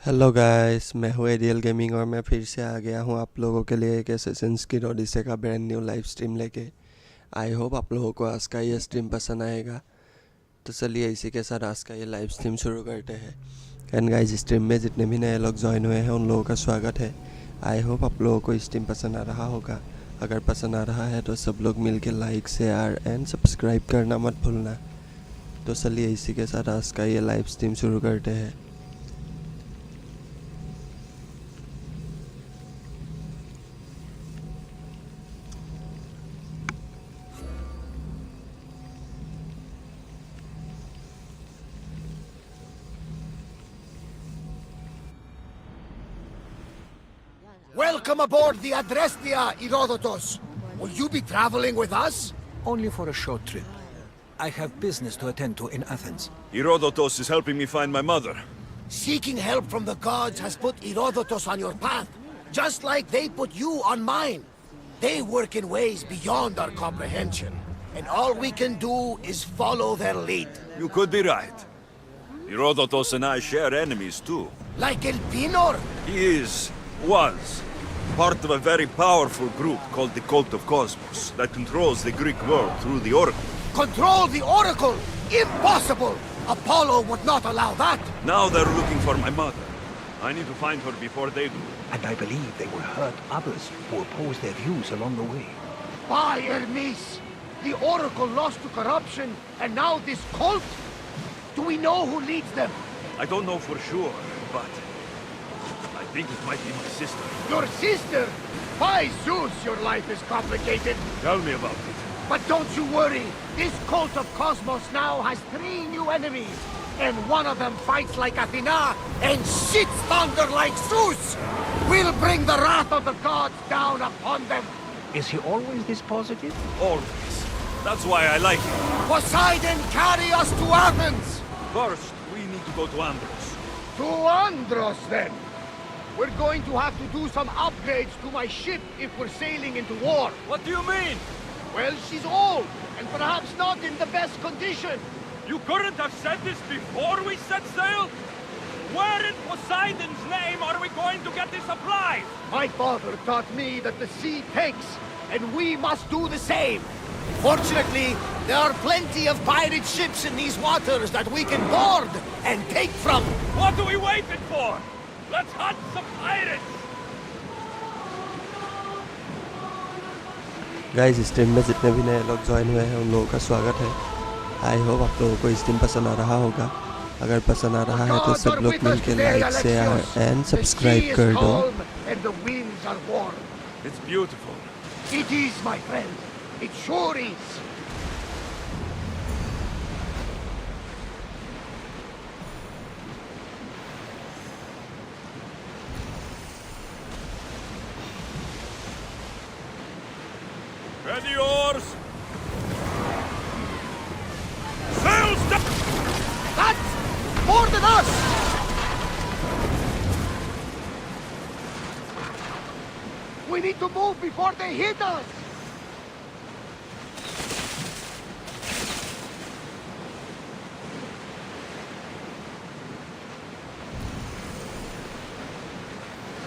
Hello guys, मैं हूँ aerial gaming और मैं फिर से आ गया हूँ आप लोगों के लिए एक एसेसिन्स क्रीड ओडिसी का ब्रांड न्यू लाइव स्ट्रीम लेके। आई होप आप लोगों को आज का ये स्ट्रीम पसंद आएगा। तो चलिए इसी के साथ आज का ये लाइव स्ट्रीम शुरू करते हैं। एंड गाइस, स्ट्रीम में जितने भी नए लोग ज्वाइन हुए हैं उन लोगों का स्वागत है। आई होप आप लोगों को स्ट्रीम पसंद आ रहा होगा। अगर पसंद आ रहा है तो सब लोग मिल के लाइक शेयर एंड सब्सक्राइब करना मत भूलना। तो चलिए इसी के साथ आज का ये लाइव स्ट्रीम शुरू करते हैं। Welcome aboard the Adrestia, Herodotus. Will you be traveling with us? Only for a short trip. I have business to attend to in Athens. Herodotus is helping me find my mother. Seeking help from the gods has put Herodotus on your path, just like they put you on mine. They work in ways beyond our comprehension, and all we can do is follow their lead. You could be right. Herodotus and I share enemies too. Like El Pinor? He was, part of a very powerful group called the Cult of Cosmos that controls the Greek world through the Oracle. Control the Oracle? Impossible! Apollo would not allow that! Now they're looking for my mother. I need to find her before they do. And I believe they will hurt others who oppose their views along the way. By Hermes! The Oracle lost to corruption, and now this cult? Do we know who leads them? I don't know for sure, but I think it might be my sister. Your sister? By Zeus, your life is complicated. Tell me about it. But don't you worry. This cult of Cosmos now has 3 new enemies. And one of them fights like Athena and shits thunder like Zeus. We'll bring the wrath of the gods down upon them. Is he always this positive? Always. That's why I like him. Poseidon, carry us to Athens! First, we need to go to Andros. To Andros, then. We're going to have to do some upgrades to my ship if we're sailing into war. What do you mean? Well, she's old, and perhaps not in the best condition. You couldn't have said this before we set sail? Where in Poseidon's name are we going to get the supplies? My father taught me that the sea takes, and we must do the same. Fortunately, there are plenty of pirate ships in these waters that we can board and take from. What are we waiting for? Let's hunt some pirates! Guys, stream में जितने भी नए लोग join हुए हैं उन लोगों का स्वागत है। आई होप आप लोगों को स्ट्रीम पसंद आ रहा होगा। अगर पसंद आ रहा है तो सब लोग मिलकर लाइक शेयर एंड सब्सक्राइब कर दो। It's beautiful. It is, my friend. It sure is. Ready oars! Sails down! That's more than us! We need to move before they hit us!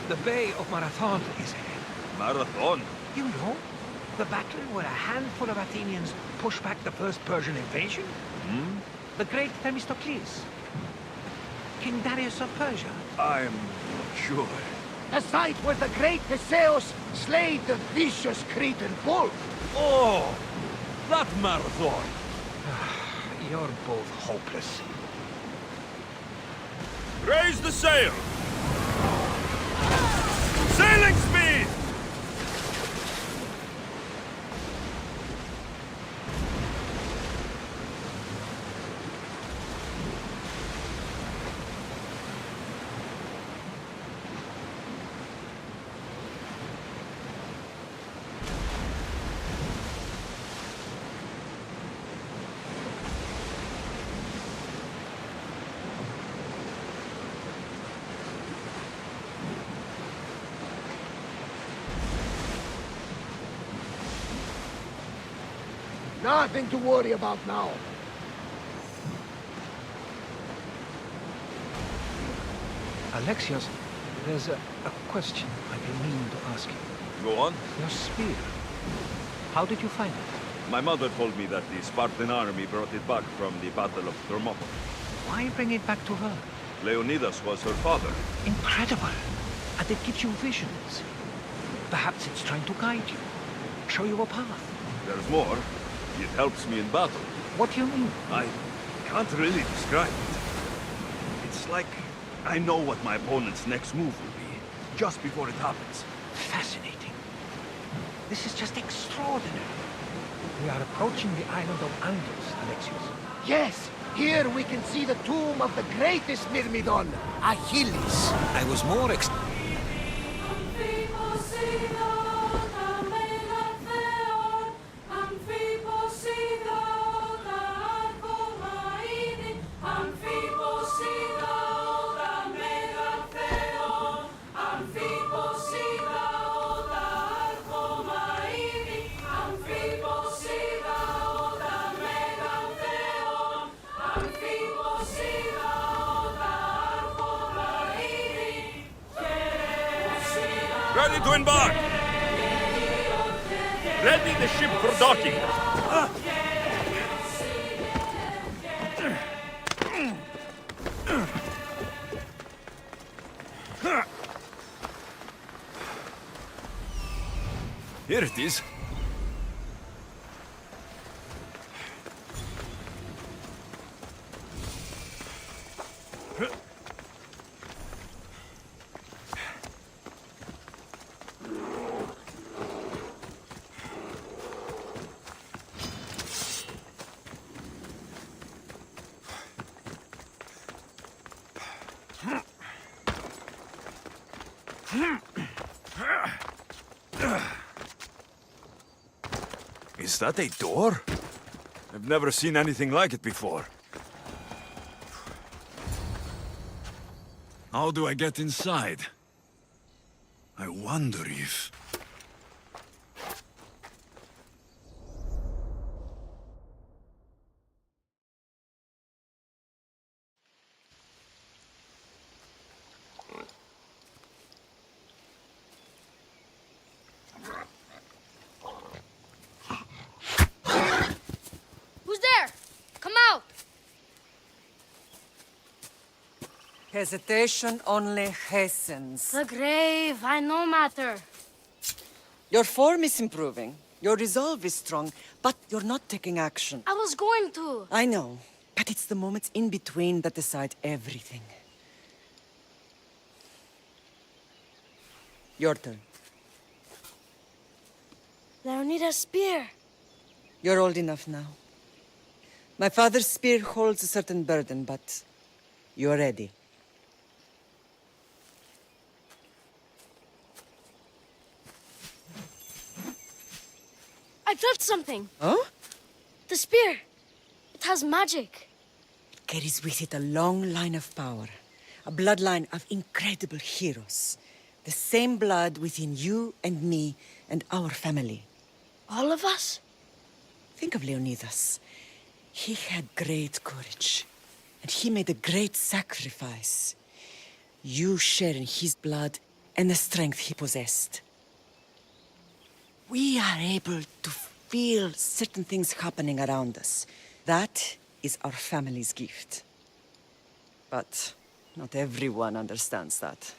The Bay of Marathon is ahead. Marathon? You know, the battle where a handful of Athenians pushed back the first Persian invasion? The great Themistocles. King Darius of Persia. I'm not sure. The site where the great Theseus slayed the vicious Cretan bull. Oh! That marathon! You're both hopeless. Raise the sail! Sailing speed! Nothing to worry about now. Alexios, there's a question I've been meaning to ask you. Go on. Your spear. How did you find it? My mother told me that the Spartan army brought it back from the Battle of Thermopylae. Why bring it back to her? Leonidas was her father. Incredible. And it gives you visions. Perhaps it's trying to guide you. Show you a path. There's more. It helps me in battle. What do you mean? I can't really describe it. It's like I know what my opponent's next move will be, just before it happens. Fascinating. This is just extraordinary. We are approaching the island of Andros, Alexios. Yes, here we can see the tomb of the greatest Myrmidon, Achilles. I was more Ready to embark! Ready the ship for docking! Here it is. Is that a door? I've never seen anything like it before. How do I get inside? I wonder if... Who's there? Come out! Hesitation only hastens. The grave, I no matter. Your form is improving. Your resolve is strong, but you're not taking action. I was going to. I know, but it's the moments in between that decide everything. Your turn. Leonidas' spear. You're old enough now. My father's spear holds a certain burden, but you're ready. I felt something. Huh? The spear. It has magic. It carries with it a long line of power. A bloodline of incredible heroes. The same blood within you and me and our family. All of us? Think of Leonidas. He had great courage, and he made a great sacrifice. You share in his blood and the strength he possessed. We are able to feel certain things happening around us. That is our family's gift. But not everyone understands that.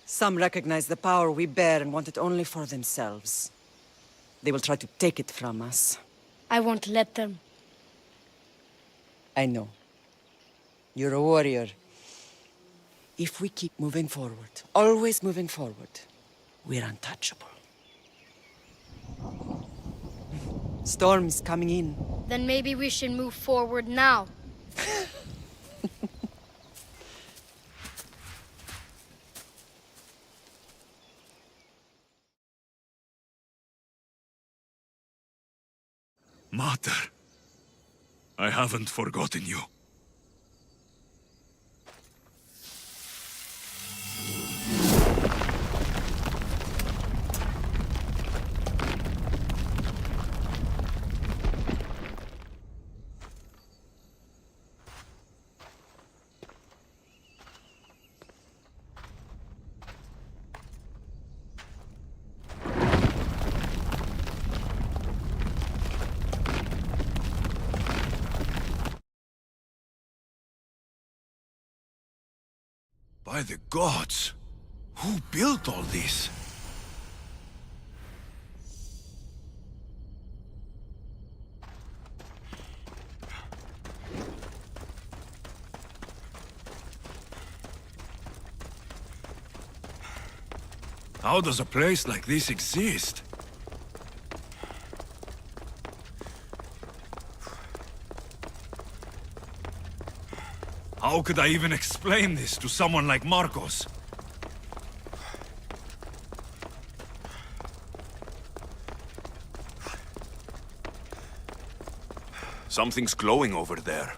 Some recognize the power we bear and want it only for themselves. They will try to take it from us. I won't let them. I know. You're a warrior. If we keep moving forward, always moving forward, we're untouchable. Storm is coming in. Then maybe we should move forward now. Mater, I haven't forgotten you. By the gods! Who built all this? How does a place like this exist? How could I even explain this to someone like Marcos? Something's glowing over there.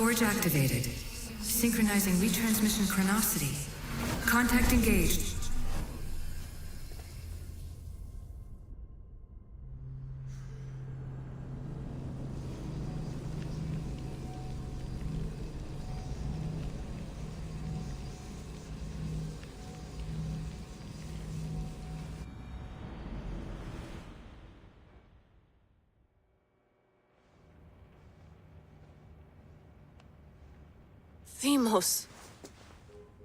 Forge activated. Synchronizing retransmission chronicity. Contact engaged. Themos.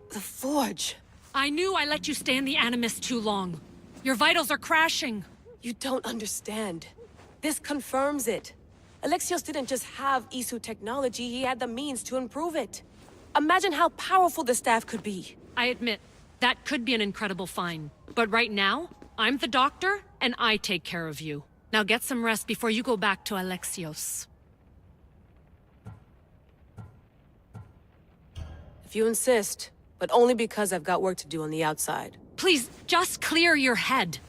The Forge. I knew I let you stay in the Animus too long. Your vitals are crashing. You don't understand. This confirms it. Alexios didn't just have Isu technology, he had the means to improve it. Imagine how powerful the staff could be. I admit, that could be an incredible find. But right now, I'm the doctor, and I take care of you. Now get some rest before you go back to Alexios. If you insist, but only because I've got work to do on the outside. Please, just clear your head.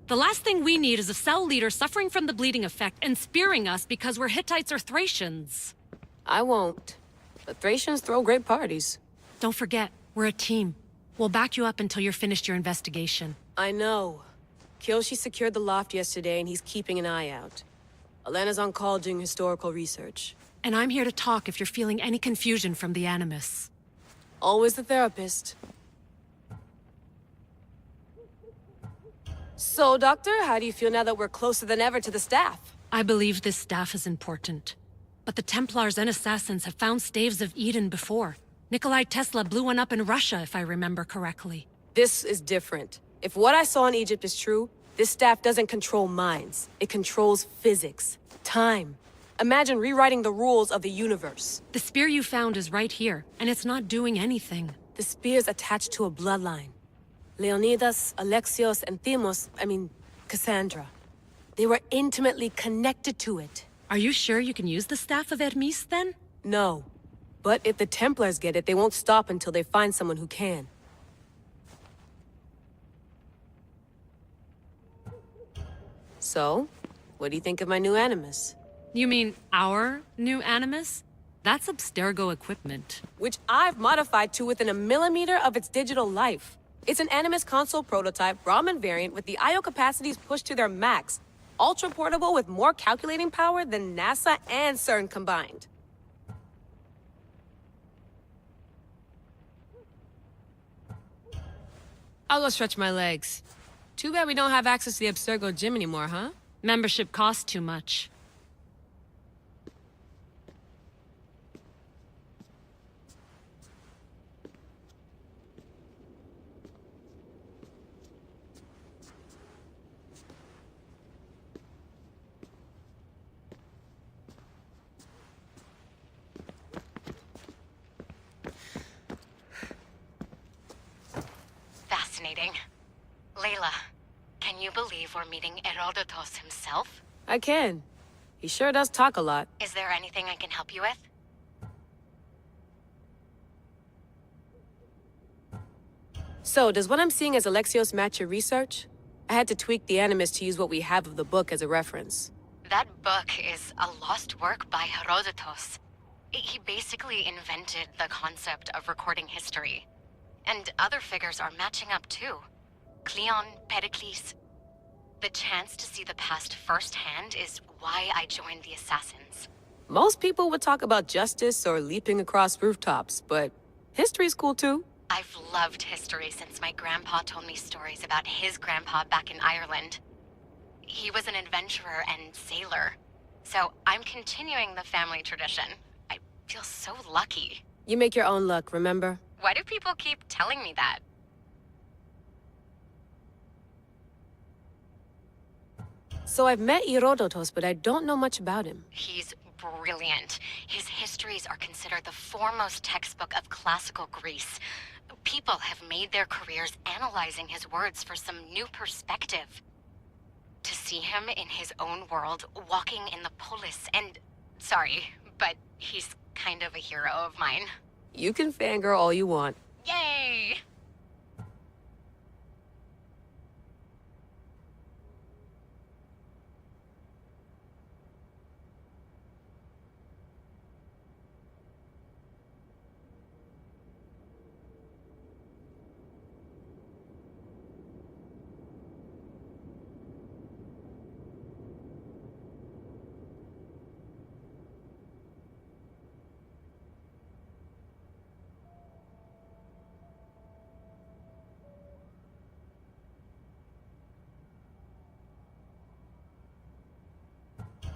The last thing we need is a cell leader suffering from the bleeding effect and spearing us because we're Hittites or Thracians. I won't. But Thracians throw great parties. Don't forget, we're a team. We'll back you up until you're finished your investigation. I know. Kyoshi secured the loft yesterday and he's keeping an eye out. Elena's on call doing historical research. And I'm here to talk if you're feeling any confusion from the Animus. Always the therapist. So, Doctor, how do you feel now that we're closer than ever to the staff? I believe this staff is important. But the Templars and Assassins have found staves of Eden before. Nikolai Tesla blew one up in Russia, if I remember correctly. This is different. If what I saw in Egypt is true, this staff doesn't control minds. It controls physics, time. Imagine rewriting the rules of the universe. The spear you found is right here, and it's not doing anything. The spear's attached to a bloodline. Leonidas, Alexios, and Cassandra. They were intimately connected to it. Are you sure you can use the Staff of Hermes, then? No. But if the Templars get it, they won't stop until they find someone who can. So, what do you think of my new Animus? You mean our new Animus? That's Abstergo equipment. Which I've modified to within a millimeter of its digital life. It's an Animus console prototype, Brahmin variant with the I/O capacities pushed to their max. Ultra portable with more calculating power than NASA and CERN combined. I'll go stretch my legs. Too bad we don't have access to the Abstergo gym anymore, huh? Membership costs too much. Fascinating. Layla, can you believe we're meeting Herodotus himself? I can. He sure does talk a lot. Is there anything I can help you with? So, does what I'm seeing as Alexios match your research? I had to tweak the Animus to use what we have of the book as a reference. That book is a lost work by Herodotus. He basically invented the concept of recording history. And other figures are matching up too. Cleon, Pericles. The chance to see the past firsthand is why I joined the Assassins. Most people would talk about justice or leaping across rooftops, but history's cool too. I've loved history since my grandpa told me stories about his grandpa back in Ireland. He was an adventurer and sailor, so I'm continuing the family tradition. I feel so lucky. You make your own luck, remember? Why do people keep telling me that? So I've met Herodotos, but I don't know much about him. He's brilliant. His histories are considered the foremost textbook of classical Greece. People have made their careers analyzing his words for some new perspective. To see him in his own world, walking in the polis, and... Sorry, but he's kind of a hero of mine. You can fangirl all you want. Yay!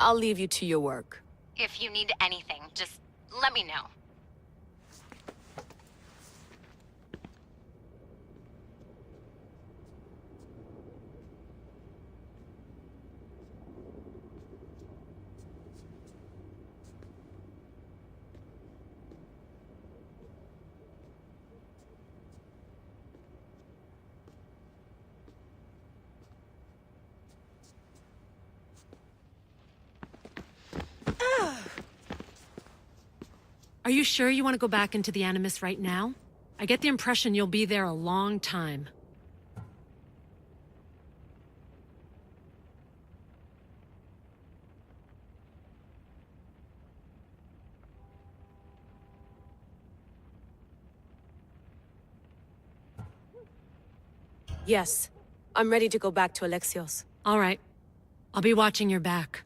I'll leave you to your work. If you need anything, just let me know. Are you sure you want to go back into the Animus right now? I get the impression you'll be there a long time. Yes, I'm ready to go back to Alexios. All right. I'll be watching your back.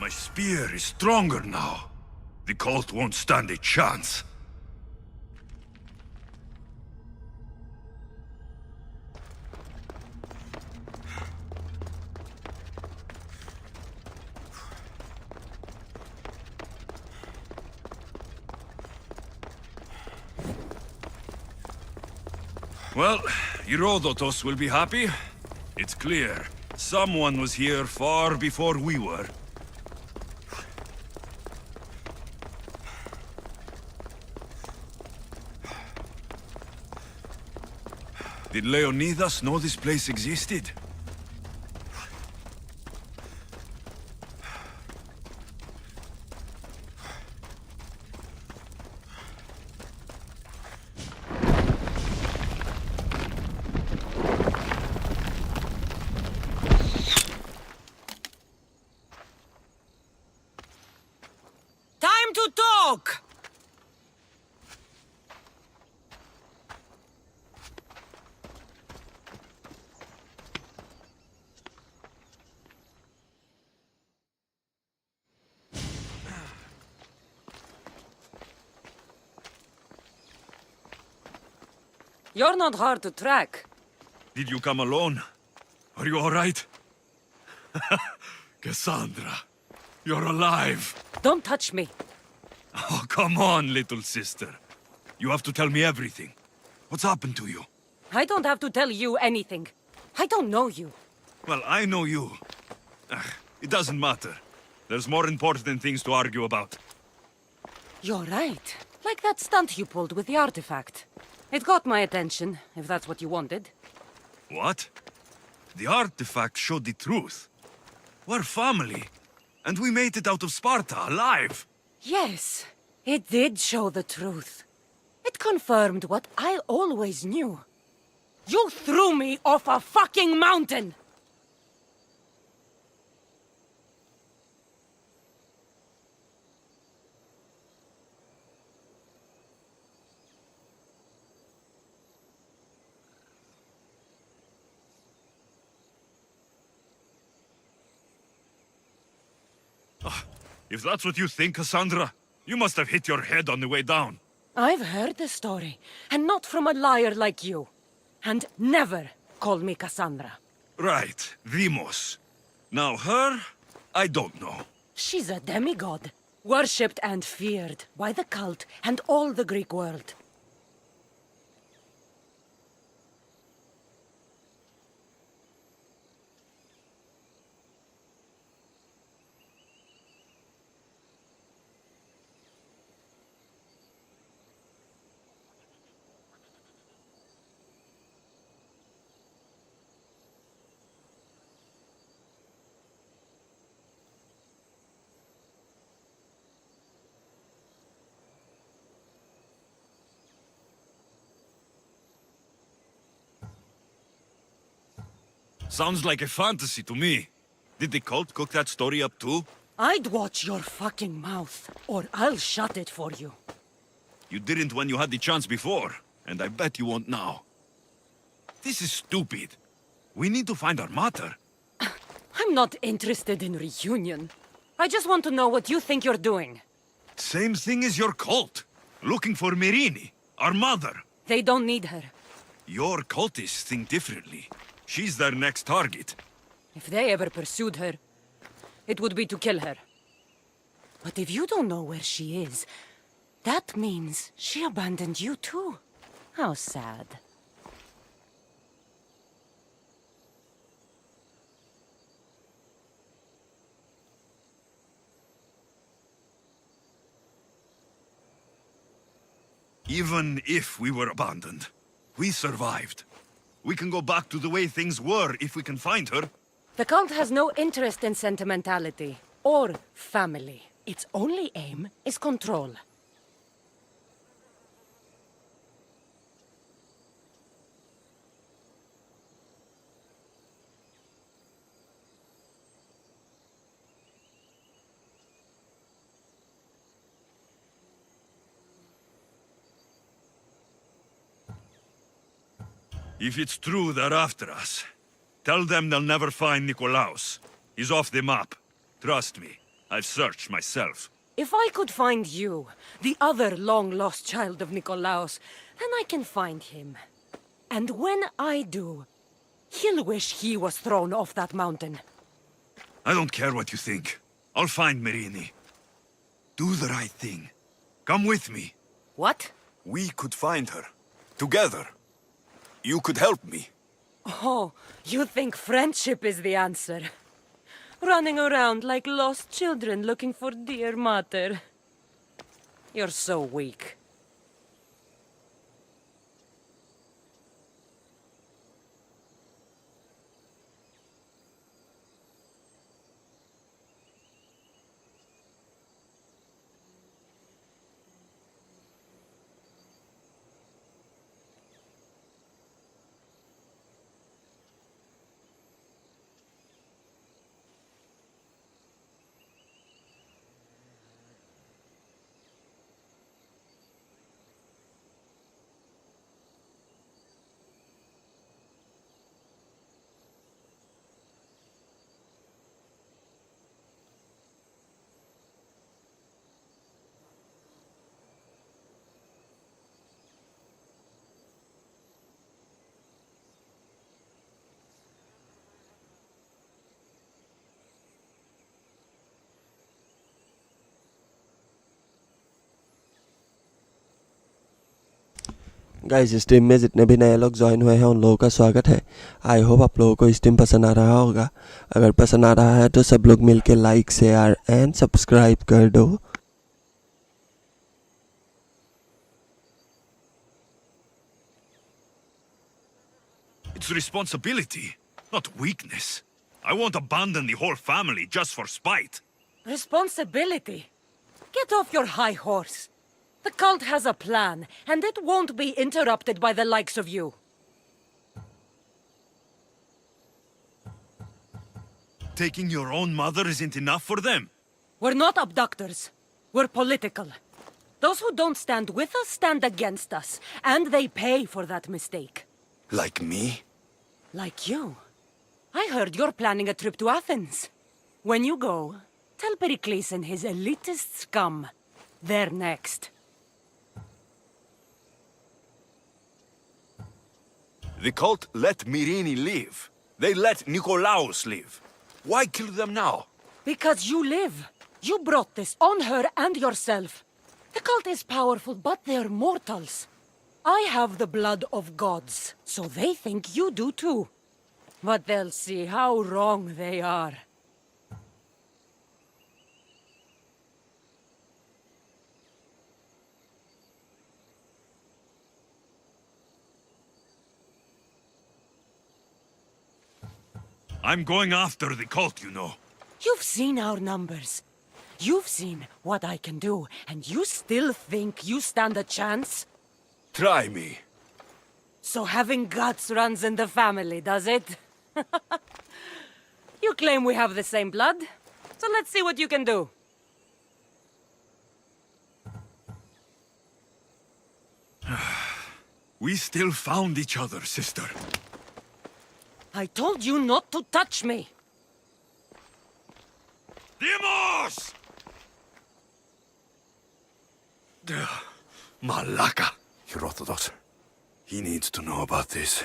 My spear is stronger now. The cult won't stand a chance. Well, Herodotos will be happy. It's clear. Someone was here far before we were. Did Leonidas know this place existed? Time to talk! You're not hard to track. Did you come alone? Are you all right? Cassandra, you're alive. Don't touch me. Oh, come on, little sister. You have to tell me everything. What's happened to you? I don't have to tell you anything. I don't know you. Well, I know you. It doesn't matter. There's more important things to argue about. You're right. Like that stunt you pulled with the artifact. It got my attention, if that's what you wanted. What? The artifact showed the truth. We're family. And we made it out of Sparta, alive. Yes, it did show the truth. It confirmed what I always knew. You threw me off a fucking mountain! If that's what you think, Cassandra, you must have hit your head on the way down. I've heard the story, and not from a liar like you. And never call me Cassandra. Right, Demos. Now her, I don't know. She's a demigod, worshipped and feared by the cult and all the Greek world. Sounds like a fantasy to me. Did the cult cook that story up too? I'd watch your fucking mouth, or I'll shut it for you. You didn't when you had the chance before, and I bet you won't now. This is stupid. We need to find our mater. I'm not interested in reunion. I just want to know what you think you're doing. Same thing as your cult. Looking for Myrrine, our mother. They don't need her. Your cultists think differently. She's their next target. If they ever pursued her, it would be to kill her. But if you don't know where she is, that means she abandoned you too. How sad. Even if we were abandoned, we survived. We can go back to the way things were if we can find her. The cult has no interest in sentimentality or family. Its only aim is control. If it's true they're after us, tell them they'll never find Nikolaos. He's off the map. Trust me, I've searched myself. If I could find you, the other long-lost child of Nikolaos, then I can find him. And when I do, he'll wish he was thrown off that mountain. I don't care what you think. I'll find Myrrine. Do the right thing. Come with me. What? We could find her. Together. You could help me. Oh, you think friendship is the answer? Running around like lost children looking for dear mater. You're so weak. Guys stream में जितने भी नए लोग join हुए हैं उन लोगों का स्वागत है। आई होप आप लोगों को स्ट्रीम पसंद आ रहा होगा। अगर पसंद आ रहा है तो सब लोग मिलके लाइक शेयर एंड सब्सक्राइब कर दो। It's responsibility, not weakness. I won't abandon the whole family just for spite. Responsibility? Get off your high horse. The cult has a plan, and it won't be interrupted by the likes of you. Taking your own mother isn't enough for them? We're not abductors. We're political. Those who don't stand with us stand against us, and they pay for that mistake. Like me? Like you. I heard you're planning a trip to Athens. When you go, tell Pericles and his elitist scum. They're next. The cult let Myrine live. They let Nikolaos live. Why kill them now? Because you live. You brought this on her and yourself. The cult is powerful, but they're mortals. I have the blood of gods, so they think you do too. But they'll see how wrong they are. I'm going after the cult, you know. You've seen our numbers. You've seen what I can do, and you still think you stand a chance? Try me. So having guts runs in the family, does it? You claim we have the same blood, so let's see what you can do. We still found each other, sister. I told you not to touch me! Demos! Malaka. Herodotus. He needs to know about this.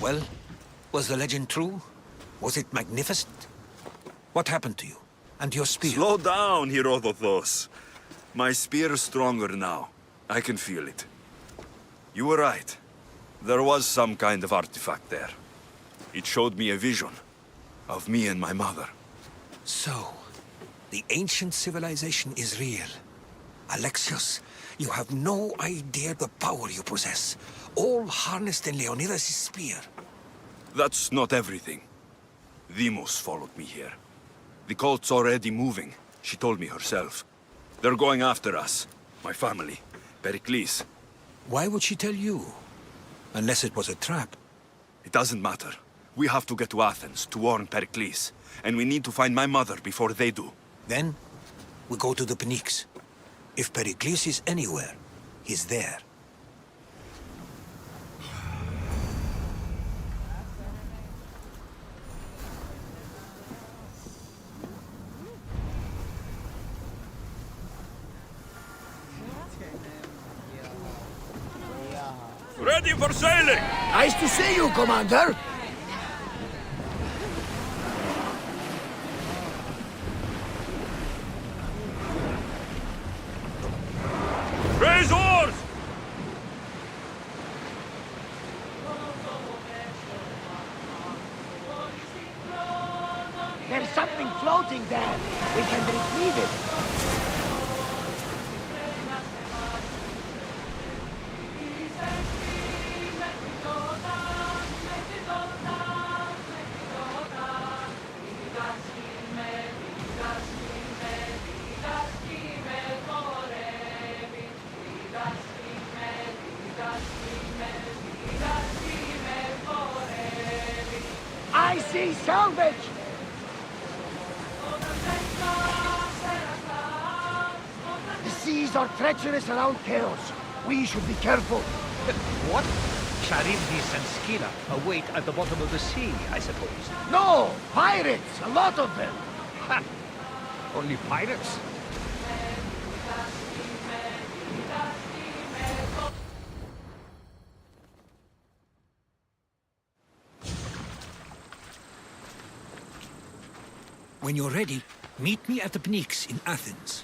Well, was the legend true? Was it magnificent? What happened to you? And your spear? Slow down, Herodotus. My spear is stronger now. I can feel it. You were right. There was some kind of artifact there. It showed me a vision of me and my mother. So, the ancient civilization is real. Alexios, you have no idea the power you possess. All harnessed in Leonidas' spear. That's not everything. Demos followed me here. The cult's already moving, she told me herself. They're going after us. My family. Pericles. Why would she tell you? Unless it was a trap. It doesn't matter. We have to get to Athens to warn Pericles. And we need to find my mother before they do. Then, we go to the Pnyx. If Pericles is anywhere, he's there. Ready for sailing! Nice to see you, Commander. Raise oars! There's something floating there. We can retrieve it. see salvage! The seas are treacherous around Chaos. We should be careful. What? Charybdis and Scylla await at the bottom of the sea, I suppose. No! Pirates! A lot of them! Ha! Only pirates? When you're ready, meet me at the Pnyx in Athens.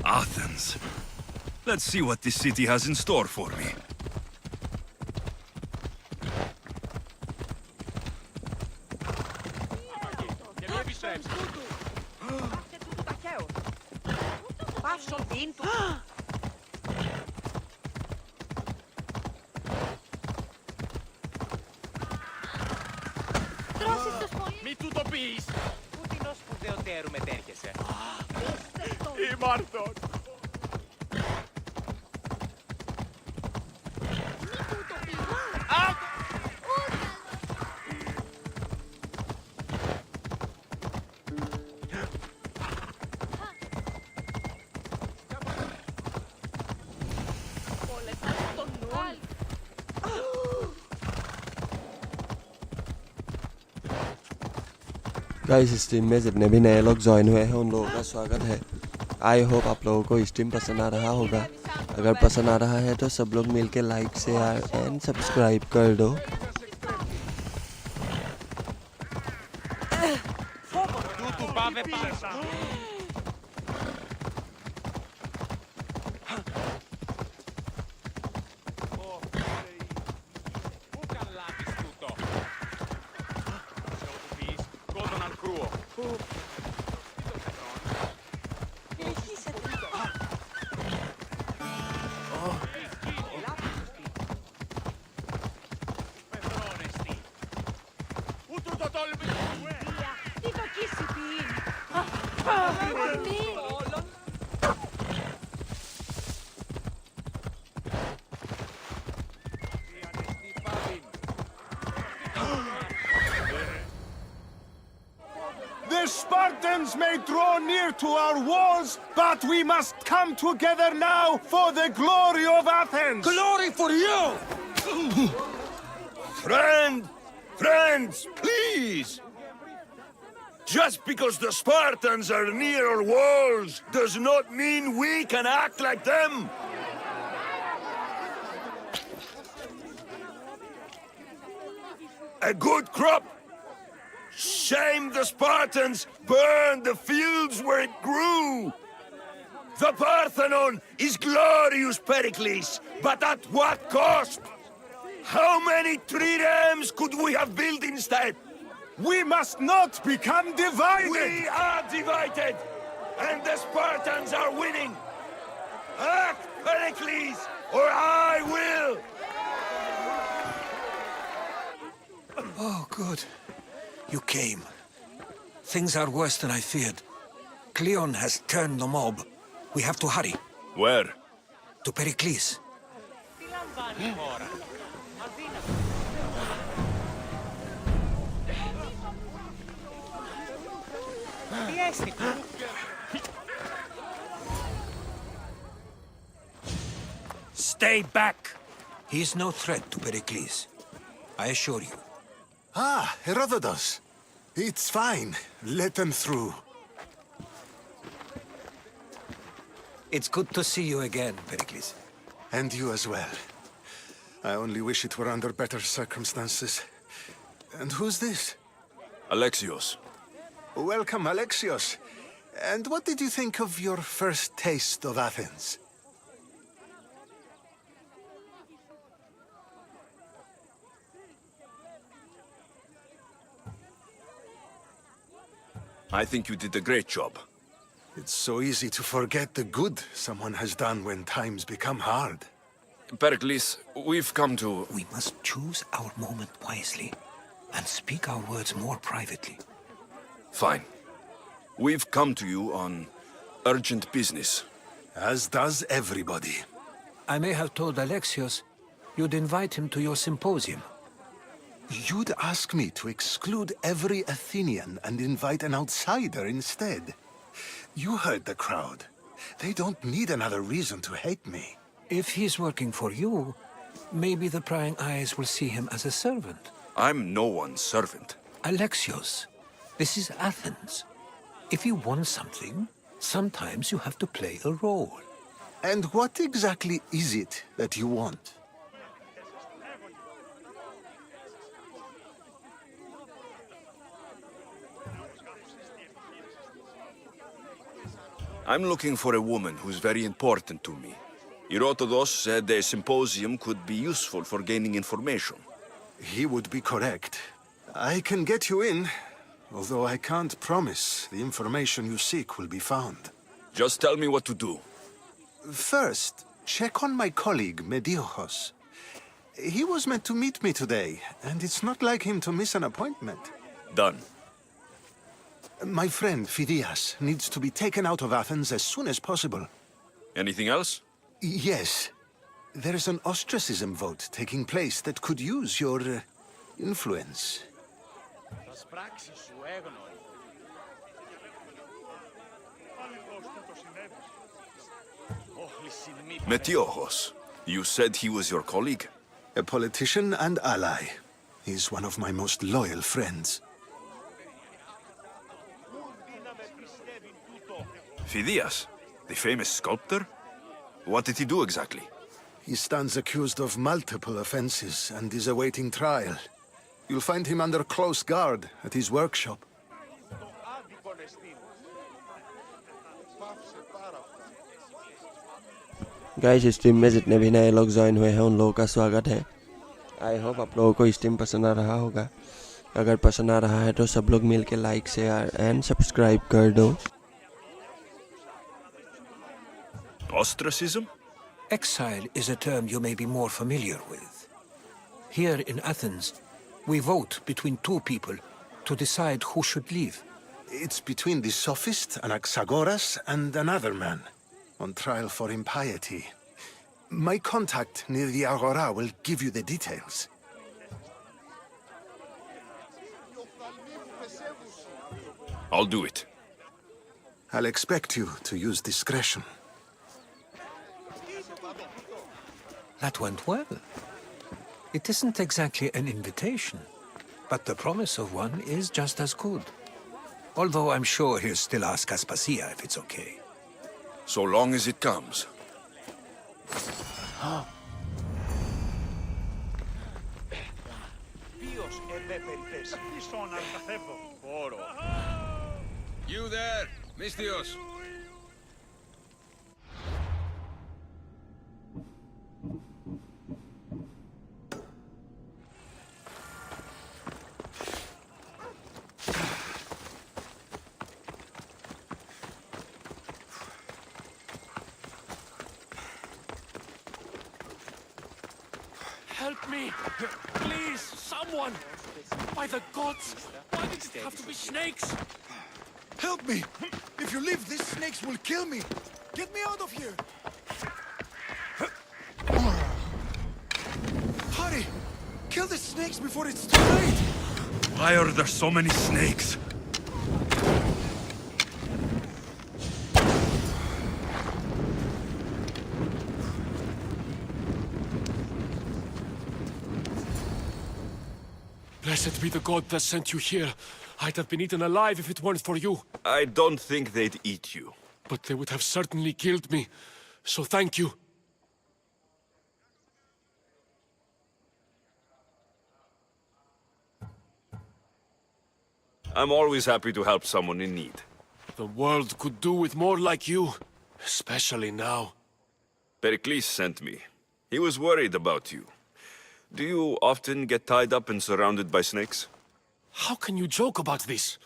Athens. Let's see what this city has in store for me. Μη του το πεις! Πού την ως σπουδαιοτέρου μετέρχεσαι. Ήμαρτον! Guys stream में जितने भी नए लोग join हुए हैं उन लोगों का स्वागत है। आई होप आप लोगों को स्ट्रीम पसंद आ रहा होगा। अगर पसंद आ रहा है तो सब लोग मिलके लाइक शेयर एंड सब्सक्राइब कर दो। The Spartans may draw near to our walls, but we must come together now for the glory of Athens! Glory for you! Friends, please! Just because the Spartans are near our walls does not mean we can act like them! A good crop! Shame the Spartans burned the fields where it grew! The Parthenon is glorious, Pericles, but at what cost? How many triremes could we have built instead? We must not become divided! We are divided, and the Spartans are winning! Act, Pericles, or I will! Oh, good. You came. Things are worse than I feared. Cleon has turned the mob. We have to hurry. Where? To Pericles. Stay back! He is no threat to Pericles. I assure you. Ah, Herodotus. It's fine. Let them through. It's good to see you again, Pericles. And you as well. I only wish it were under better circumstances. And who's this? Alexios. Welcome, Alexios. And what did you think of your first taste of Athens? I think you did a great job. It's so easy to forget the good someone has done when times become hard. Pericles, we've come to... We must choose our moment wisely and speak our words more privately. Fine. We've come to you on urgent business. As does everybody. I may have told Alexios you'd invite him to your symposium. You'd ask me to exclude every Athenian and invite an outsider instead. You heard the crowd. They don't need another reason to hate me. If he's working for you, maybe the prying eyes will see him as a servant. I'm no one's servant. Alexios, this is Athens. If you want something, sometimes you have to play a role. And what exactly is it that you want? I'm looking for a woman who's very important to me. Herodotus said a symposium could be useful for gaining information. He would be correct. I can get you in, although I can't promise the information you seek will be found. Just tell me what to do. First, check on my colleague, Mediochos. He was meant to meet me today, and it's not like him to miss an appointment. Done. My friend, Phidias, needs to be taken out of Athens as soon as possible. Anything else? Yes. There's an ostracism vote taking place that could use your influence. Metiochos. You said he was your colleague? A politician and ally. He's one of my most loyal friends. Phidias, the famous sculptor? What did he do exactly? He stands accused of multiple offenses and is awaiting trial. You'll find him under close guard at his workshop. Guys stream में जितने भी नए लोग join हुए हैं उन लोगों का स्वागत है। आई होप आप लोगों को स्ट्रीम पसंद आ रहा होगा। अगर पसंद आ रहा है तो सब लोग मिल के लाइक शेयर एंड सब्सक्राइब कर दो। Ostracism? Exile is a term you may be more familiar with. Here in Athens, we vote between two people to decide who should leave. It's between the sophist, Anaxagoras, and another man, on trial for impiety. My contact near the Agora will give you the details. I'll do it. I'll expect you to use discretion. That went well. It isn't exactly an invitation, but the promise of one is just as good. Although I'm sure he'll still ask Aspasia if it's okay. So long as it comes. You there, Misthios. Help me! Please, someone! By the gods! Why did it have to be snakes? Help me! If you leave, these snakes will kill me! Get me out of here! Hurry! Kill the snakes before it's too late! Why are there so many snakes? Blessed be the god that sent you here. I'd have been eaten alive if it weren't for you. I don't think they'd eat you. But they would have certainly killed me. So thank you. I'm always happy to help someone in need. The world could do with more like you. Especially now. Pericles sent me. He was worried about you. Do you often get tied up and surrounded by snakes? How can you joke about this?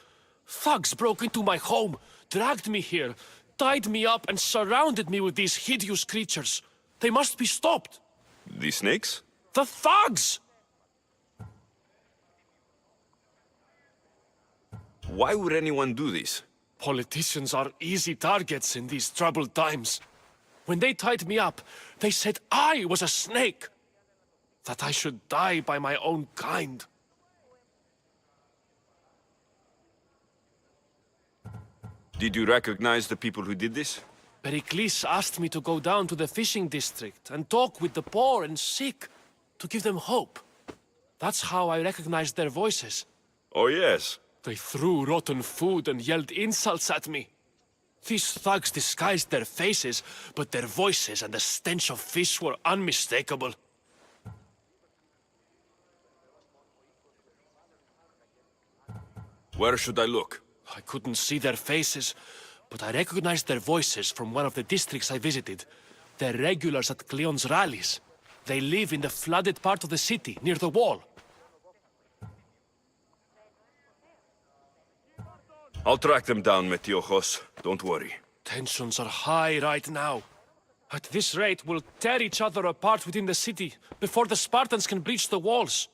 Thugs broke into my home, dragged me here, tied me up and surrounded me with these hideous creatures. They must be stopped. The snakes? The thugs! Why would anyone do this? Politicians are easy targets in these troubled times. When they tied me up, they said I was a snake. That I should die by my own kind. Did you recognize the people who did this? Pericles asked me to go down to the fishing district and talk with the poor and sick, to give them hope. That's how I recognized their voices. Oh, yes. They threw rotten food and yelled insults at me. These thugs disguised their faces, but their voices and the stench of fish were unmistakable. Where should I look? I couldn't see their faces, but I recognized their voices from one of the districts I visited. They're regulars at Cleon's rallies. They live in the flooded part of the city, near the wall. I'll track them down, Metiochos. Don't worry. Tensions are high right now. At this rate, we'll tear each other apart within the city, before the Spartans can breach the walls.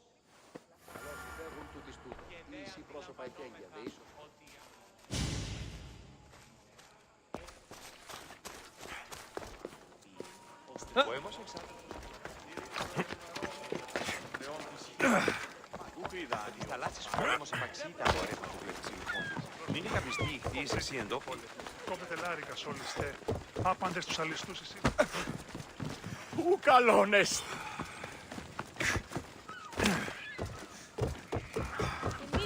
Πού καλώνες!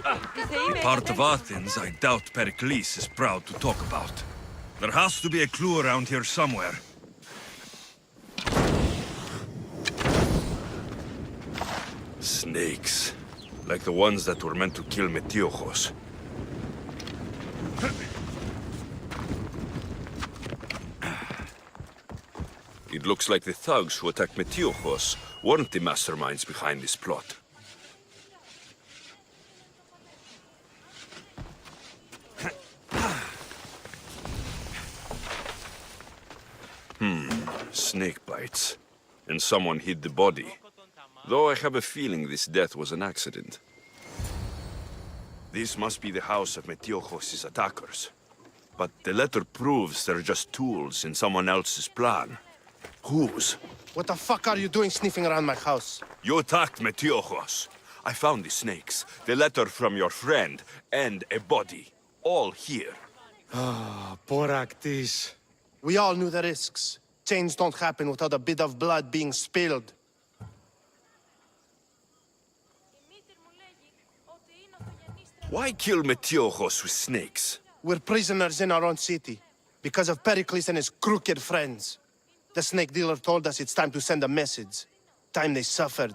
A part of Athens I doubt Pericles is proud to talk about. There has to be a clue around here somewhere. Snakes. Like the ones that were meant to kill Metiochos. It looks like the thugs who attacked Metiochos weren't the masterminds behind this plot. Snake bites. And someone hid the body. Though I have a feeling this death was an accident. This must be the house of Metiochos' attackers. But the letter proves they're just tools in someone else's plan. Whose? What the fuck are you doing sniffing around my house? You attacked Metiochos. I found the snakes, the letter from your friend, and a body. All here. Ah, poor Actis. We all knew the risks. Change don't happen without a bit of blood being spilled. Why kill Metiochos with snakes? We're prisoners in our own city, because of Pericles and his crooked friends. The snake dealer told us it's time to send a message. Time they suffered.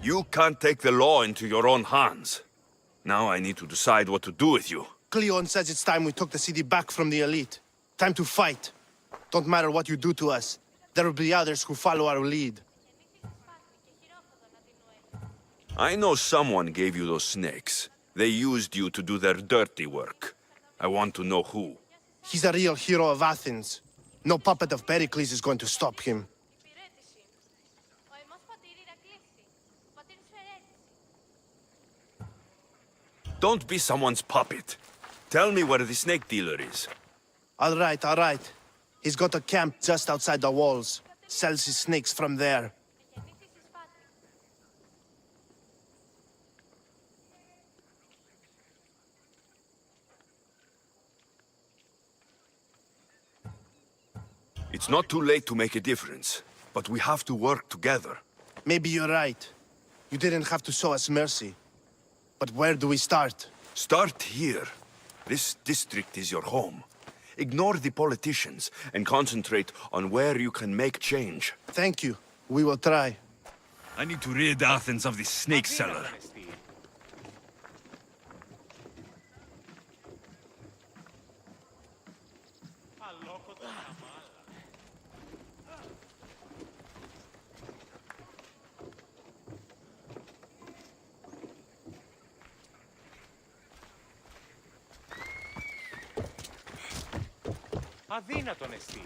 You can't take the law into your own hands. Now I need to decide what to do with you. Cleon says it's time we took the city back from the elite. Time to fight. Don't matter what you do to us. There will be others who follow our lead. I know someone gave you those snakes. They used you to do their dirty work. I want to know who. He's a real hero of Athens. No puppet of Pericles is going to stop him. Don't be someone's puppet. Tell me where the snake dealer is. All right. He's got a camp just outside the walls. Sells his snakes from there. It's not too late to make a difference, but we have to work together. Maybe you're right. You didn't have to show us mercy. But where do we start? Start here. This district is your home. Ignore the politicians and concentrate on where you can make change. Thank you. We will try. I need to rid Athens of this snake seller. Αδύνατον εστί.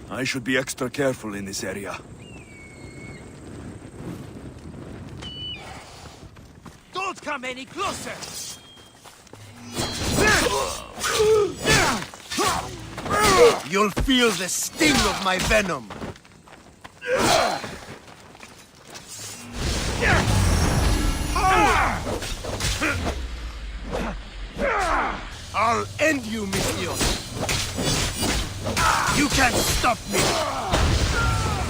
I should be extra careful in this area. Don't come any closer! You'll feel the sting of my venom. I'll end you, Misthios. You can't stop me!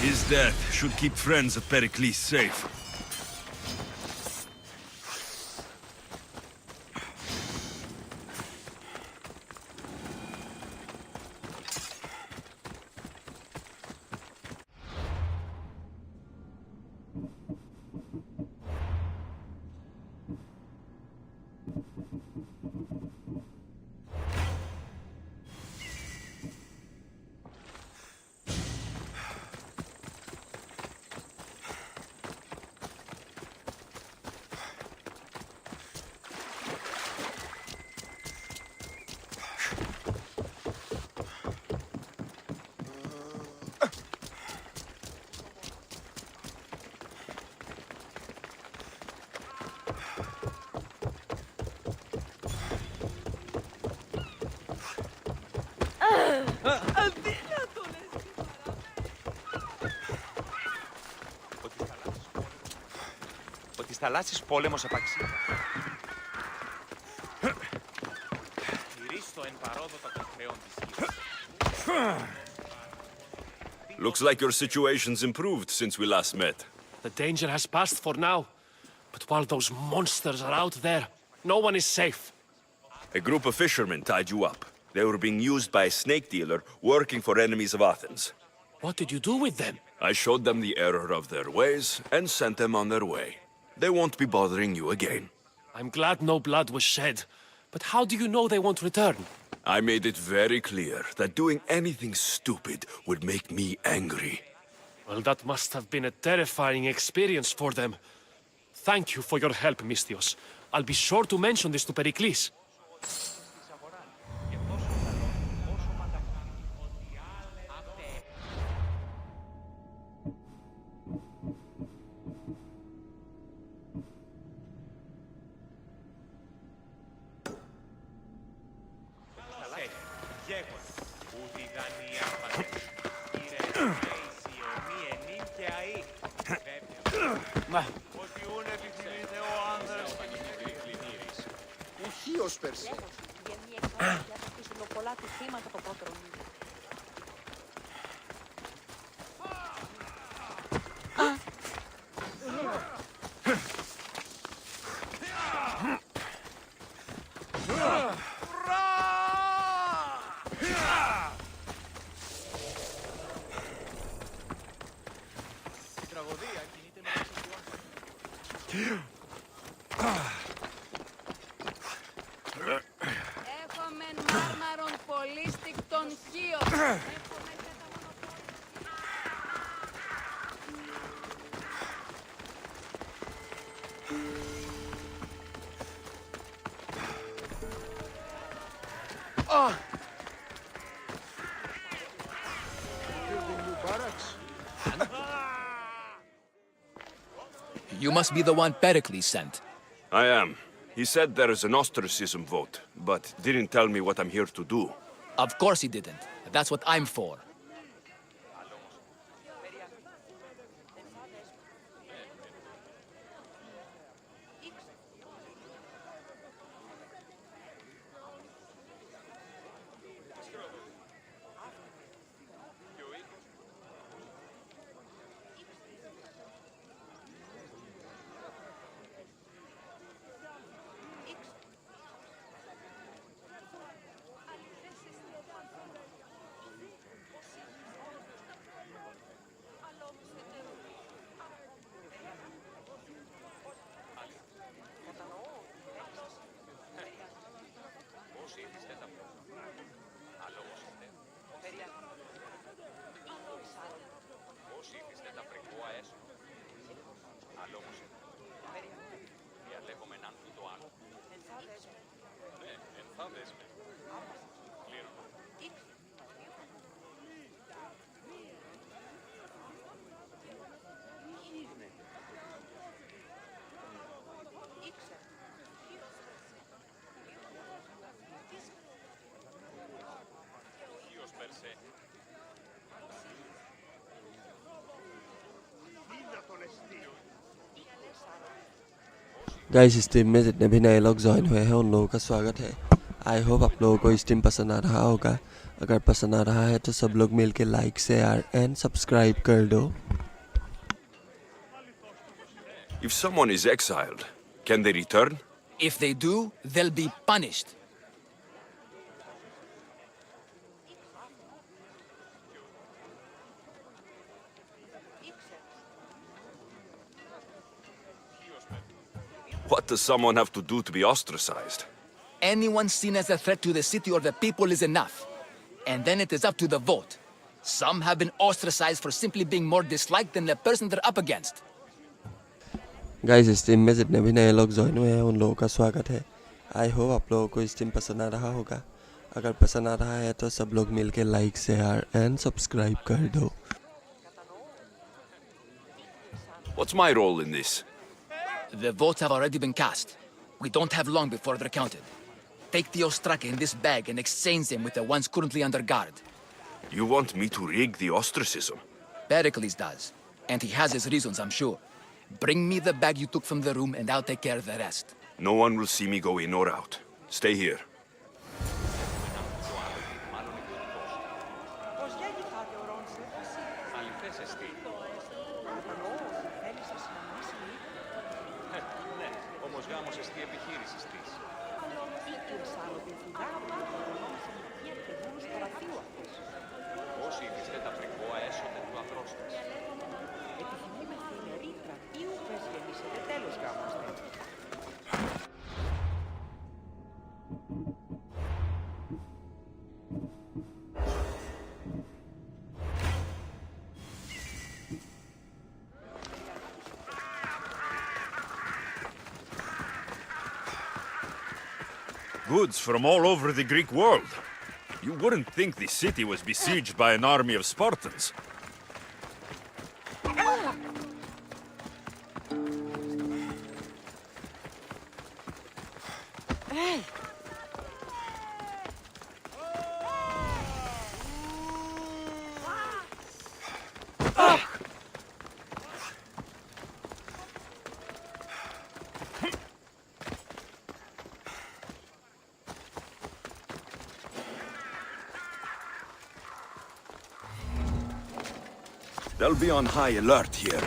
His death should keep friends of Pericles safe. Ότι θαλάσσης πόλεμος επαξίτα. Κυρίστο εν παρόδοτα των χρεών της γης. Looks like your situation's improved since we last met. The danger has passed for now. But while those monsters are out there, no one is safe. A group of fishermen tied you up. They were being used by a snake dealer working for enemies of Athens. What did you do with them? I showed them the error of their ways and sent them on their way. They won't be bothering you again. I'm glad no blood was shed. But how do you know they won't return? I made it very clear that doing anything stupid would make me angry. Well, that must have been a terrifying experience for them. Thank you for your help, Misthios. I'll be sure to mention this to Pericles. Ουσίως πέρσι. Έχομεν μάρμαρον πολύστικτον χίον. You must be the one Pericles sent. I am. He said there is an ostracism vote, but didn't tell me what I'm here to do. Of course he didn't. That's what I'm for. Guys stream में जितने भी नए लोग join हुए हैं उन लोगों का स्वागत है। आई होप आप लोगों को स्ट्रीम पसंद आ रहा होगा। अगर पसंद आ रहा है तो सब लोग मिलके लाइक शेयर एंड सब्सक्राइब कर दो। If someone is exiled, can they return? If they do, they'll be punished. What does someone have to do to be ostracized? Anyone seen as a threat to the city or the people is enough. And then it is up to the vote. Some have been ostracized for simply being more disliked than the person they're up against. Guys stream में जितने भी नए लोग join हुए हैं उन लोगों का स्वागत है। आई होप आप लोगों को स्ट्रीम पसंद आ रहा होगा। अगर पसंद आ रहा है तो सब लोग मिलके लाइक शेयर एंड सब्सक्राइब कर दो। What's my role in this? The votes have already been cast. We don't have long before they're counted. Take the ostraka in this bag and exchange them with the ones currently under guard. You want me to rig the ostracism? Pericles does. And he has his reasons, I'm sure. Bring me the bag you took from the room and I'll take care of the rest. No one will see me go in or out. Stay here. Όσοι ήθιστε τα πρικόα έσονται του ανδρός της. Επιθυμούμεθη με ρήτρα, ή ούπες γεννήσετε τέλος γάμαστε. Goods from all over the Greek world. You wouldn't think the city was besieged by an army of Spartans. They'll be on high alert here.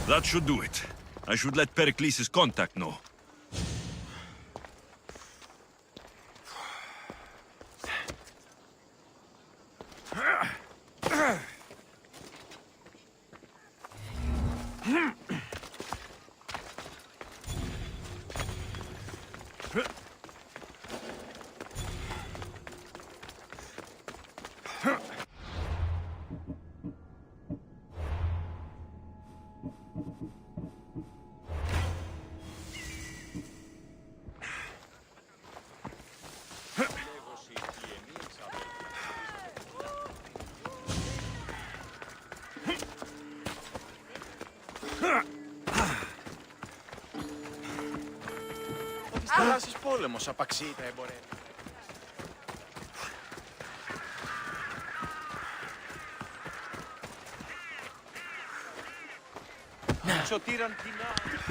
That should do it. I should let Pericles' contact know. Ότι θαλάσσης πόλεμος απαξιεί τα εμπορεύματα.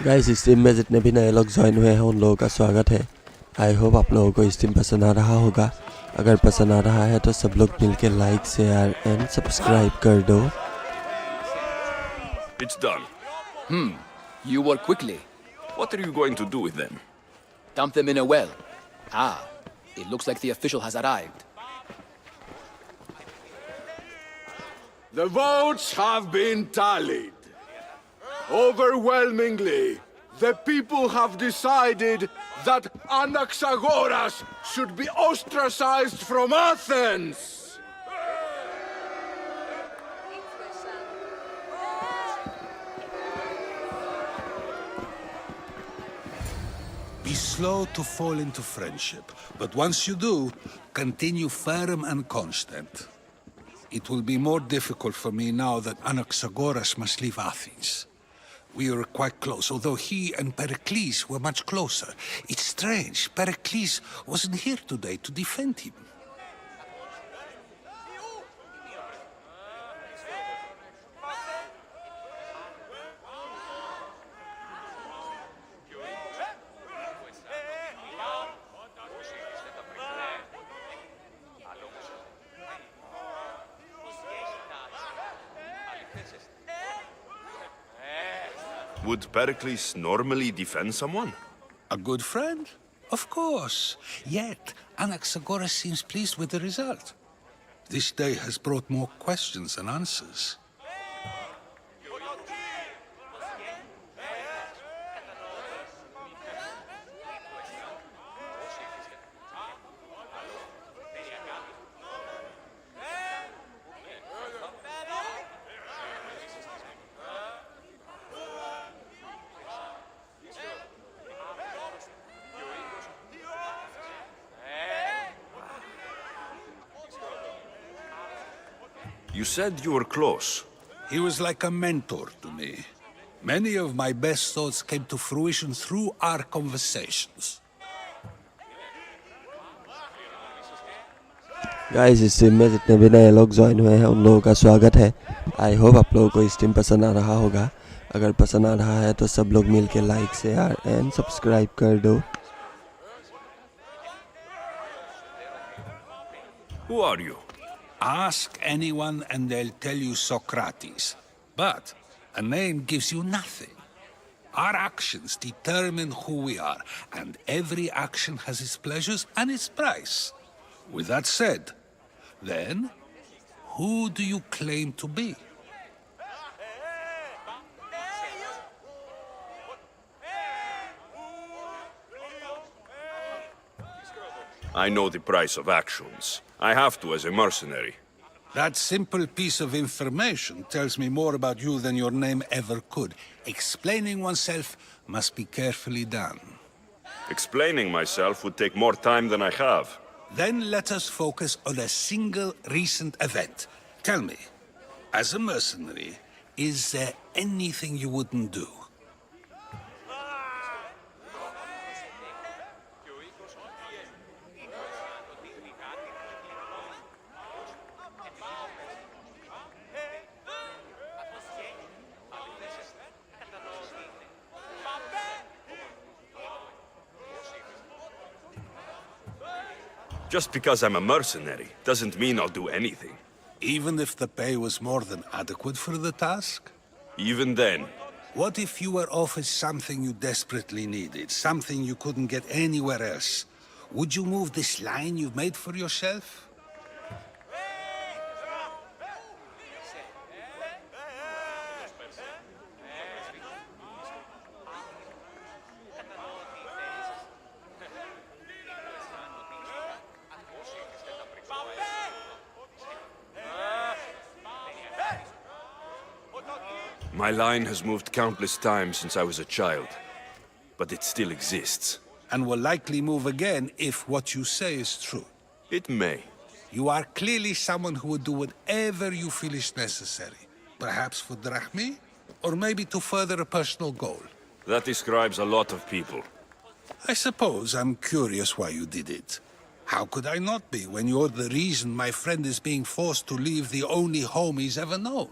Guys stream में जितने भी नए लोग join हुए हैं उन लोगों का स्वागत है। आई होप आप लोगों को स्ट्रीम पसंद आ रहा होगा। अगर पसंद आ रहा है तो सब लोग मिलकर लाइक शेयर एंड सब्सक्राइब कर दो। It's done. You work quickly. What are you going to do with them? Dump them in a well. Ah, it looks like the official has arrived. The votes have been tallied. Overwhelmingly, the people have decided that Anaxagoras should be ostracized from Athens. Be slow to fall into friendship, but once you do, continue firm and constant. It will be more difficult for me now that Anaxagoras must leave Athens. We were quite close, although he and Pericles were much closer. It's strange, Pericles wasn't here today to defend him. Would Pericles normally defend someone? A good friend? Of course. Yet, Anaxagoras seems pleased with the result. This day has brought more questions than answers. You said you were close. He was like a mentor to me. Many of my best thoughts came to fruition through our conversations. Guys stream में जितने भी नए लोग join हुए हैं उन लोगों का स्वागत है। आई होप आप लोगों को स्ट्रीम पसंद आ रहा होगा। अगर पसंद आ रहा है तो सब लोग मिलके लाइक शेयर एंड सब्सक्राइब कर दो। Who are you? Ask anyone and they'll tell you Socrates. But a name gives you nothing. Our actions determine who we are, and every action has its pleasures and its price. With that said, then, who do you claim to be? I know the price of actions. I have to as a mercenary. That simple piece of information tells me more about you than your name ever could. Explaining oneself must be carefully done. Explaining myself would take more time than I have. Then let us focus on a single recent event. Tell me, as a mercenary, is there anything you wouldn't do? Just because I'm a mercenary doesn't mean I'll do anything. Even if the pay was more than adequate for the task? Even then. What if you were offered something you desperately needed, something you couldn't get anywhere else? Would you move this line you've made for yourself? My line has moved countless times since I was a child, but it still exists. And will likely move again if what you say is true. It may. You are clearly someone who would do whatever you feel is necessary. Perhaps for drachmi, or maybe to further a personal goal. That describes a lot of people. I suppose I'm curious why you did it. How could I not be when you're the reason my friend is being forced to leave the only home he's ever known?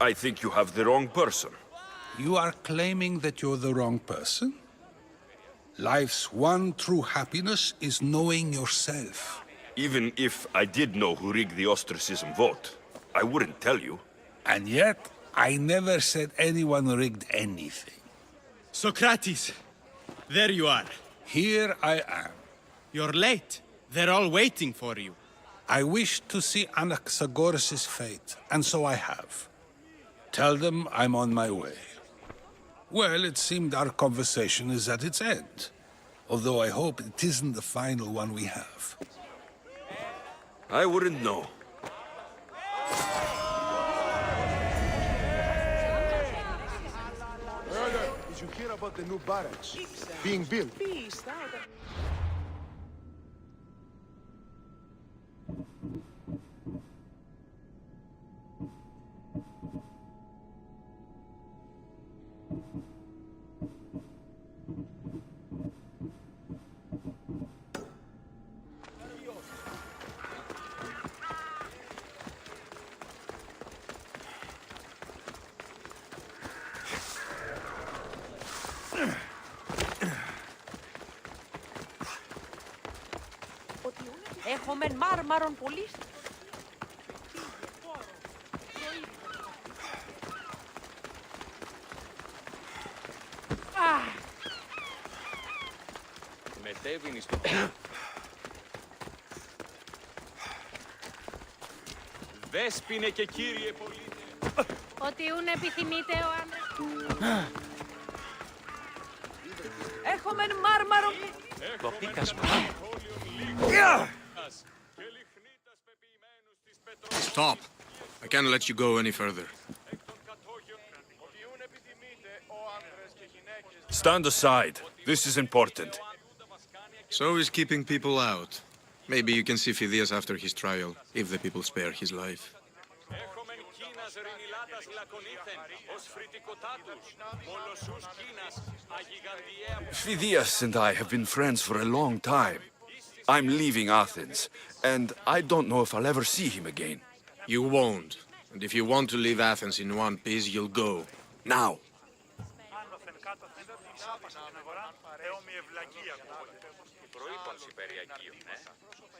I think you have the wrong person. You are claiming that you're the wrong person? Life's one true happiness is knowing yourself. Even if I did know who rigged the ostracism vote, I wouldn't tell you. And yet, I never said anyone rigged anything. Socrates! There you are. Here I am. You're late. They're all waiting for you. I wish to see Anaxagoras' fate, and so I have. Tell them I'm on my way. Well, it seemed our conversation is at its end. Although I hope it isn't the final one we have. I wouldn't know. Brother, did you hear about the new barracks being built? Έχουμε μάρμαρον πολύ. Μετέβηνε στο... Δέσποινε και κύριε πολίτε. Ό,τι ούν επιθυμείτε ο άντρας. Έχουμε μάρμαρον... Το πίκασμα. Stop. I can't let you go any further. Stand aside. This is important. So is keeping people out. Maybe you can see Phidias after his trial, if the people spare his life. Phidias and I have been friends for a long time. I'm leaving Athens, and I don't know if I'll ever see him again. You won't. And if you want to leave Athens in one piece, you'll go. Now.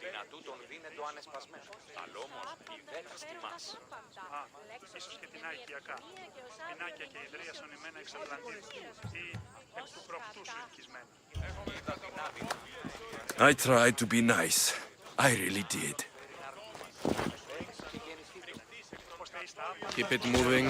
Δυνατού τον δίνε το ανεσπασμένο. Αλλά όμως η δέκα στη μας. Ίσως και την Αικιακά. Την Άκια και η Ιδρία σωνημένα εξ Ατλαντίδου. Ή εκ του προπτού σου ελκυσμένα. I tried to be nice. I really did. Keep it moving.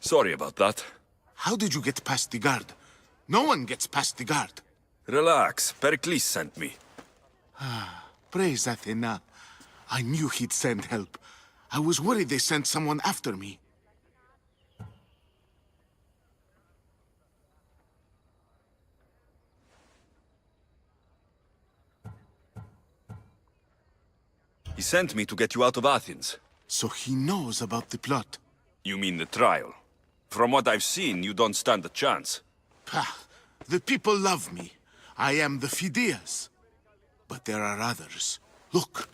Sorry about that. How did you get past the guard? No one gets past the guard. Relax. Pericles sent me. Praise Athena. I knew he'd send help. I was worried they sent someone after me. He sent me to get you out of Athens. So he knows about the plot. You mean the trial? From what I've seen, you don't stand a chance. Pah, the people love me. I am the Phidias. But there are others. Look.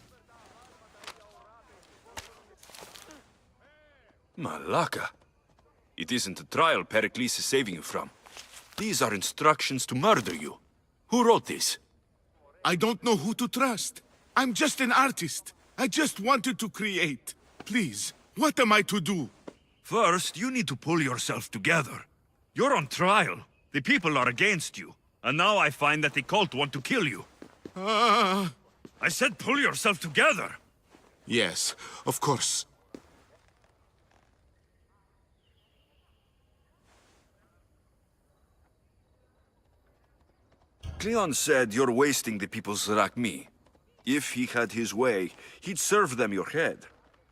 Malaka. It isn't a trial Pericles is saving you from. These are instructions to murder you. Who wrote this? I don't know who to trust. I'm just an artist. I just wanted to create. Please, what am I to do? First, you need to pull yourself together. You're on trial. The people are against you. And now I find that the cult want to kill you. I said pull yourself together. Yes, of course. Cleon said you're wasting the people's Zrakmi. If he had his way, he'd serve them your head.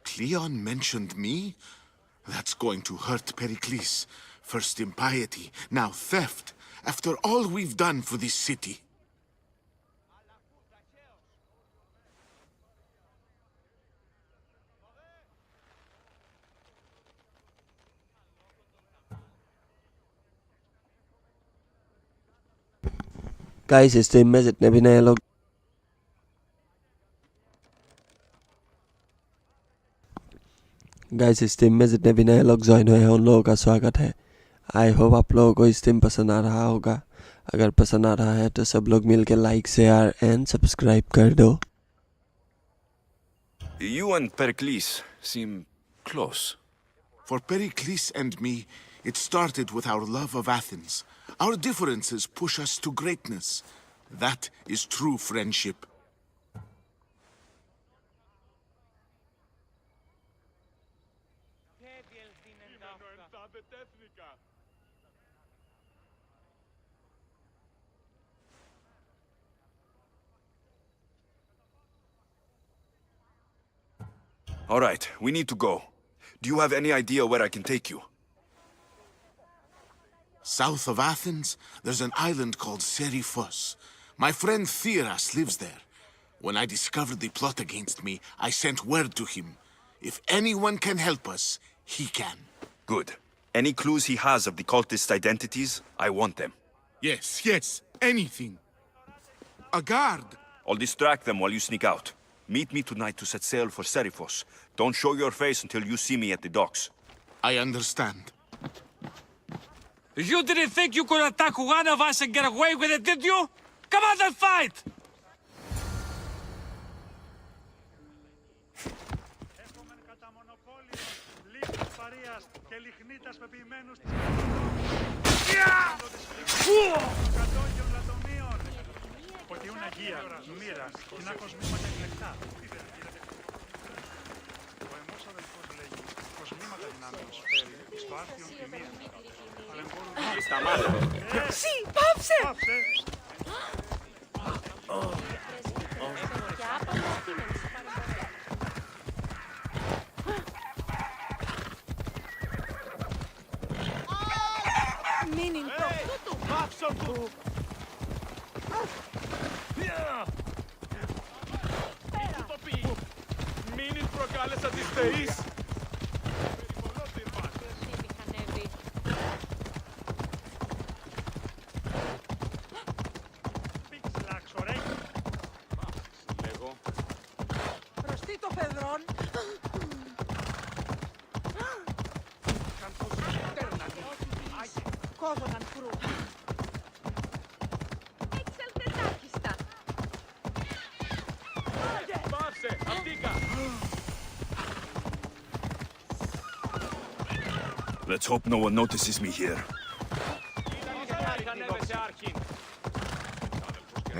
Cleon mentioned me? That's going to hurt Pericles. First impiety, now theft. After all we've done for this city. Guys, stream में जितने भी नए लोग join हुए हैं उन लोगों का स्वागत है। आई होप आप लोगों को स्ट्रीम पसंद आ रहा होगा। अगर पसंद आ रहा है तो सब लोग मिलके लाइक शेयर एंड सब्सक्राइब कर दो। You and Pericles seem close. For Pericles and me, it started with our love of Athens. Our differences push us to greatness. That is true friendship. All right, we need to go. Do you have any idea where I can take you? South of Athens, there's an island called Seriphos. My friend Theras lives there. When I discovered the plot against me, I sent word to him. If anyone can help us, he can. Good. Any clues he has of the cultists' identities, I want them. Yes, anything. A guard! I'll distract them while you sneak out. Meet me tonight to set sail for Serifos. Don't show your face until you see me at the docks. I understand. You didn't think you could attack one of us and get away with it, did you? Come on and fight! Έχουμε κατά μονοπόλιο λίγους παρείας και λιχνίτας πεποιημένους της κατόγιων λατομείων. Ποτιούν αγία, μοίρα, κοινά κοσμήματα και λεπτά. Ο εμός αδελφός λέγει, κοσμήματα δυνάμεως φέρει στο άρθιον τιμία. Αλλά εμπόρουν... Σταμάτα! Σι, πάψε! Πάψε! Μείνει προχτούτου! Πάψω του! Μην προκάλεσα τις θεείς! Λέγω. Προστί το Πεδρόν! Κόζοναν κρού! Εξελτετάκιστα! Πάψε! Αντίκα! Let's hope no one notices me here. Ανέβεσαι, Άρχιν.